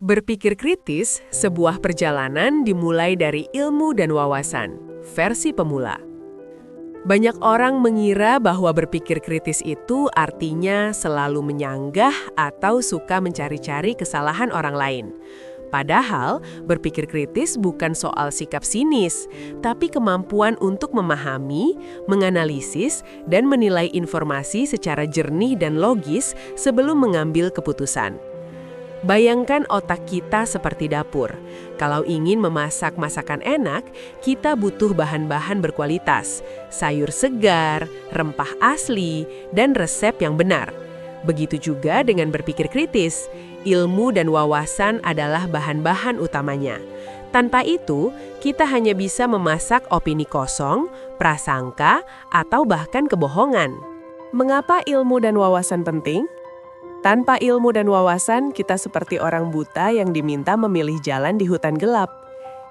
Berpikir kritis, sebuah perjalanan dimulai dari ilmu dan wawasan, versi pemula. Banyak orang mengira bahwa berpikir kritis itu artinya selalu menyanggah atau suka mencari-cari kesalahan orang lain. Padahal, berpikir kritis bukan soal sikap sinis, tapi kemampuan untuk memahami, menganalisis, dan menilai informasi secara jernih dan logis sebelum mengambil keputusan. Bayangkan otak kita seperti dapur. Kalau ingin memasak masakan enak, kita butuh bahan-bahan berkualitas, sayur segar, rempah asli, dan resep yang benar. Begitu juga dengan berpikir kritis. Ilmu dan wawasan adalah bahan-bahan utamanya. Tanpa itu, kita hanya bisa memasak opini kosong, prasangka, atau bahkan kebohongan. Mengapa ilmu dan wawasan penting? Tanpa ilmu dan wawasan, kita seperti orang buta yang diminta memilih jalan di hutan gelap.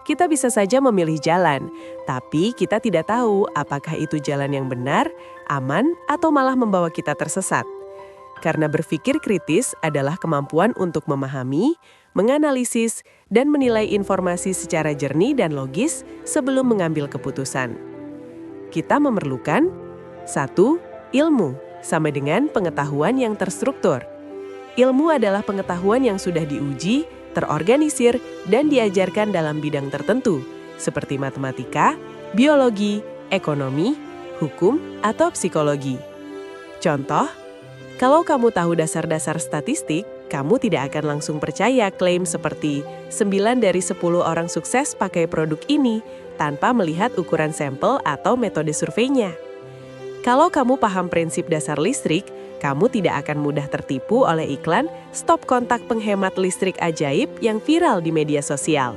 Kita bisa saja memilih jalan, tapi kita tidak tahu apakah itu jalan yang benar, aman, atau malah membawa kita tersesat. Karena berpikir kritis adalah kemampuan untuk memahami, menganalisis, dan menilai informasi secara jernih dan logis sebelum mengambil keputusan. Kita memerlukan 1. Ilmu, sama dengan pengetahuan yang terstruktur. Ilmu adalah pengetahuan yang sudah diuji, terorganisir, dan diajarkan dalam bidang tertentu, seperti matematika, biologi, ekonomi, hukum, atau psikologi. Contoh, kalau kamu tahu dasar-dasar statistik, kamu tidak akan langsung percaya klaim seperti 9 dari 10 orang sukses pakai produk ini tanpa melihat ukuran sampel atau metode surveinya. Kalau kamu paham prinsip dasar listrik, kamu tidak akan mudah tertipu oleh iklan stop kontak penghemat listrik ajaib yang viral di media sosial.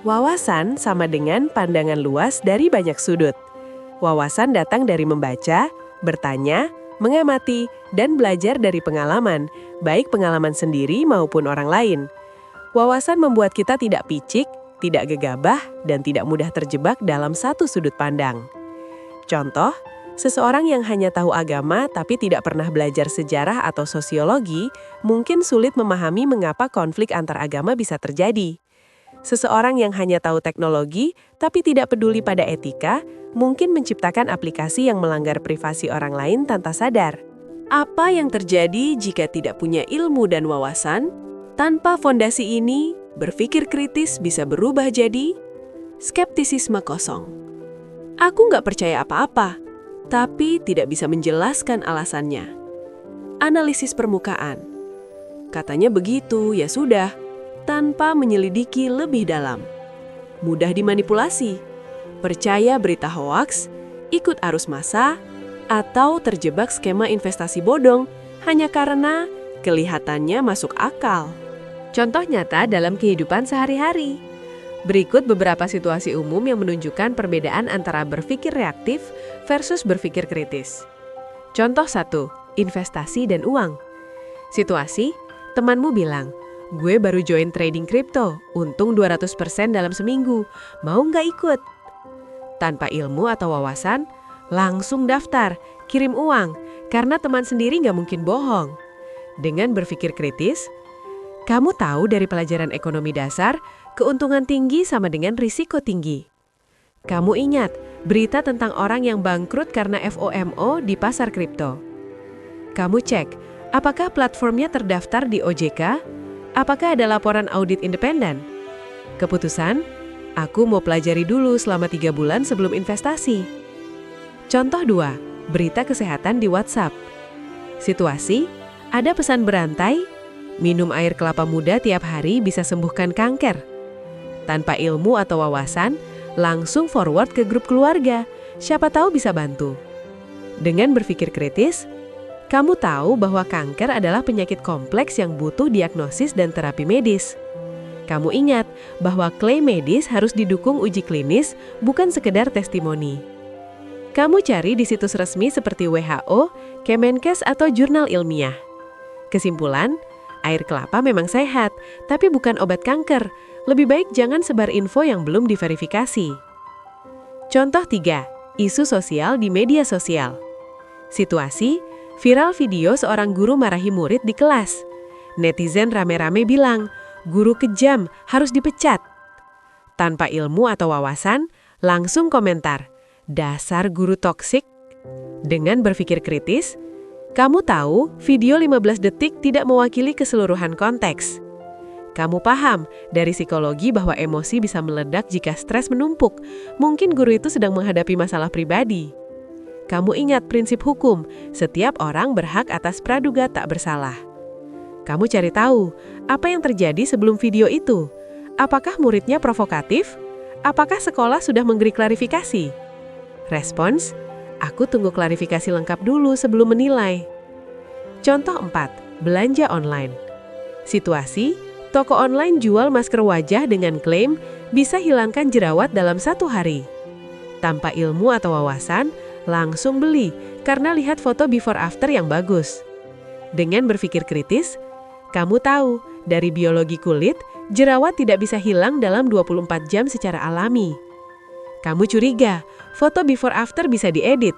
Wawasan sama dengan pandangan luas dari banyak sudut. Wawasan datang dari membaca, bertanya, mengamati, dan belajar dari pengalaman, baik pengalaman sendiri maupun orang lain. Wawasan membuat kita tidak picik, tidak gegabah, dan tidak mudah terjebak dalam satu sudut pandang. Contoh, seseorang yang hanya tahu agama tapi tidak pernah belajar sejarah atau sosiologi mungkin sulit memahami mengapa konflik antar agama bisa terjadi. Seseorang yang hanya tahu teknologi tapi tidak peduli pada etika mungkin menciptakan aplikasi yang melanggar privasi orang lain tanpa sadar. Apa yang terjadi jika tidak punya ilmu dan wawasan? Tanpa fondasi ini, berpikir kritis bisa berubah jadi skeptisisme kosong. Aku nggak percaya apa-apa, tapi tidak bisa menjelaskan alasannya. Analisis permukaan. Katanya begitu, ya sudah, tanpa menyelidiki lebih dalam. Mudah dimanipulasi, percaya berita hoaks, ikut arus massa, atau terjebak skema investasi bodong hanya karena kelihatannya masuk akal. Contoh nyata dalam kehidupan sehari-hari. Berikut beberapa situasi umum yang menunjukkan perbedaan antara berpikir reaktif versus berpikir kritis. Contoh 1. Investasi dan uang. Situasi, temanmu bilang, gue baru join trading kripto, untung 200% dalam seminggu, mau nggak ikut? Tanpa ilmu atau wawasan, langsung daftar, kirim uang, karena teman sendiri nggak mungkin bohong. Dengan berpikir kritis, kamu tahu dari pelajaran ekonomi dasar, keuntungan tinggi sama dengan risiko tinggi. Kamu ingat berita tentang orang yang bangkrut karena FOMO di pasar kripto. Kamu cek, apakah platformnya terdaftar di OJK? Apakah ada laporan audit independen? Keputusan, aku mau pelajari dulu selama 3 bulan sebelum investasi. Contoh 2, berita kesehatan di WhatsApp. Situasi, ada pesan berantai, minum air kelapa muda tiap hari bisa sembuhkan kanker. Tanpa ilmu atau wawasan, langsung forward ke grup keluarga, siapa tahu bisa bantu. Dengan berpikir kritis, kamu tahu bahwa kanker adalah penyakit kompleks yang butuh diagnosis dan terapi medis. Kamu ingat bahwa klaim medis harus didukung uji klinis, bukan sekedar testimoni. Kamu cari di situs resmi seperti WHO, Kemenkes, atau jurnal ilmiah. Kesimpulan, air kelapa memang sehat, tapi bukan obat kanker. Lebih baik jangan sebar info yang belum diverifikasi. Contoh 3, isu sosial di media sosial. Situasi, viral video seorang guru marahi murid di kelas. Netizen rame-rame bilang, guru kejam, harus dipecat. Tanpa ilmu atau wawasan, langsung komentar, dasar guru toksik. Dengan berpikir kritis, kamu tahu video 15 detik tidak mewakili keseluruhan konteks. Kamu paham dari psikologi bahwa emosi bisa meledak jika stres menumpuk. Mungkin guru itu sedang menghadapi masalah pribadi. Kamu ingat prinsip hukum, setiap orang berhak atas praduga tak bersalah. Kamu cari tahu, apa yang terjadi sebelum video itu? Apakah muridnya provokatif? Apakah sekolah sudah memberi klarifikasi? Respons, aku tunggu klarifikasi lengkap dulu sebelum menilai. Contoh 4, belanja online. Situasi, toko online jual masker wajah dengan klaim bisa hilangkan jerawat dalam 1 hari. Tanpa ilmu atau wawasan, langsung beli karena lihat foto before after yang bagus. Dengan berpikir kritis, kamu tahu dari biologi kulit, jerawat tidak bisa hilang dalam 24 jam secara alami. Kamu curiga, foto before after bisa diedit.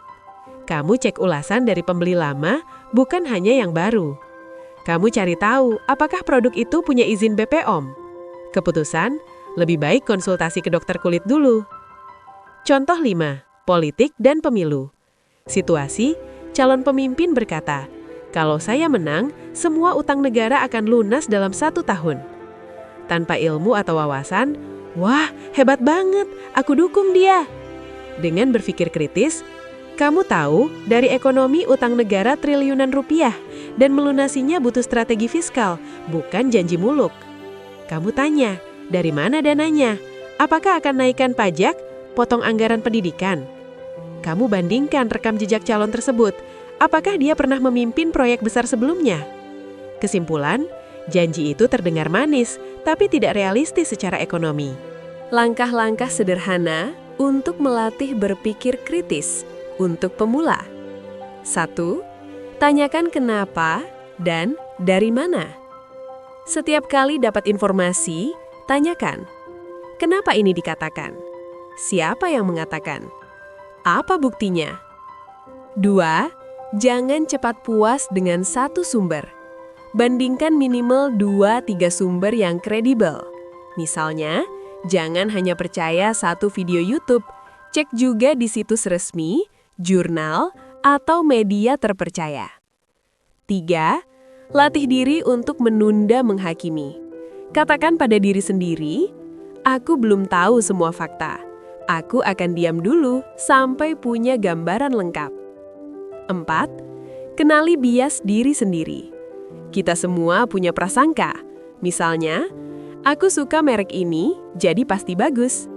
Kamu cek ulasan dari pembeli lama, bukan hanya yang baru. Kamu cari tahu apakah produk itu punya izin BPOM. Keputusan, lebih baik konsultasi ke dokter kulit dulu. Contoh 5, politik dan pemilu. Situasi, calon pemimpin berkata, kalau saya menang, semua utang negara akan lunas dalam 1 tahun. Tanpa ilmu atau wawasan, wah hebat banget, aku dukung dia. Dengan berpikir kritis, kamu tahu dari ekonomi utang negara triliunan rupiah dan melunasinya butuh strategi fiskal, bukan janji muluk. Kamu tanya, dari mana dananya? Apakah akan naikkan pajak, potong anggaran pendidikan? Kamu bandingkan rekam jejak calon tersebut, apakah dia pernah memimpin proyek besar sebelumnya? Kesimpulan, janji itu terdengar manis, tapi tidak realistis secara ekonomi. Langkah-langkah sederhana untuk melatih berpikir kritis untuk pemula. 1. Tanyakan kenapa dan dari mana. Setiap kali dapat informasi, tanyakan, kenapa ini dikatakan? Siapa yang mengatakan? Apa buktinya? 2. Jangan cepat puas dengan satu sumber. Bandingkan minimal 2-3 sumber yang kredibel. Misalnya, jangan hanya percaya satu video YouTube, cek juga di situs resmi, jurnal, atau media terpercaya. 3. Latih diri untuk menunda menghakimi. Katakan pada diri sendiri, aku belum tahu semua fakta. Aku akan diam dulu sampai punya gambaran lengkap. 4. Kenali bias diri sendiri. Kita semua punya prasangka. Misalnya, aku suka merek ini, jadi pasti bagus.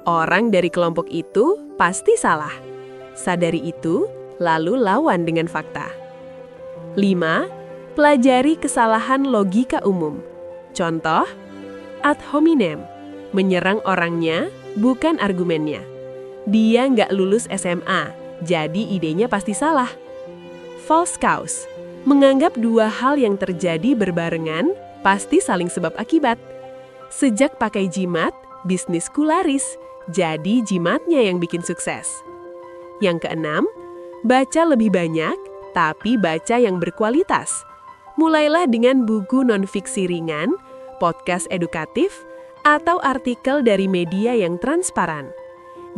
Orang dari kelompok itu pasti salah. Sadari itu, lalu lawan dengan fakta. 5. Pelajari kesalahan logika umum. Contoh, ad hominem, menyerang orangnya, bukan argumennya. Dia nggak lulus SMA, jadi idenya pasti salah. False cause, menganggap dua hal yang terjadi berbarengan, pasti saling sebab akibat. Sejak pakai jimat, bisnisku laris, jadi jimatnya yang bikin sukses. Yang keenam, baca lebih banyak, tapi baca yang berkualitas. Mulailah dengan buku non-fiksi ringan, podcast edukatif, atau artikel dari media yang transparan.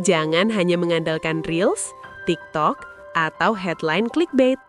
Jangan hanya mengandalkan Reels, TikTok, atau headline clickbait.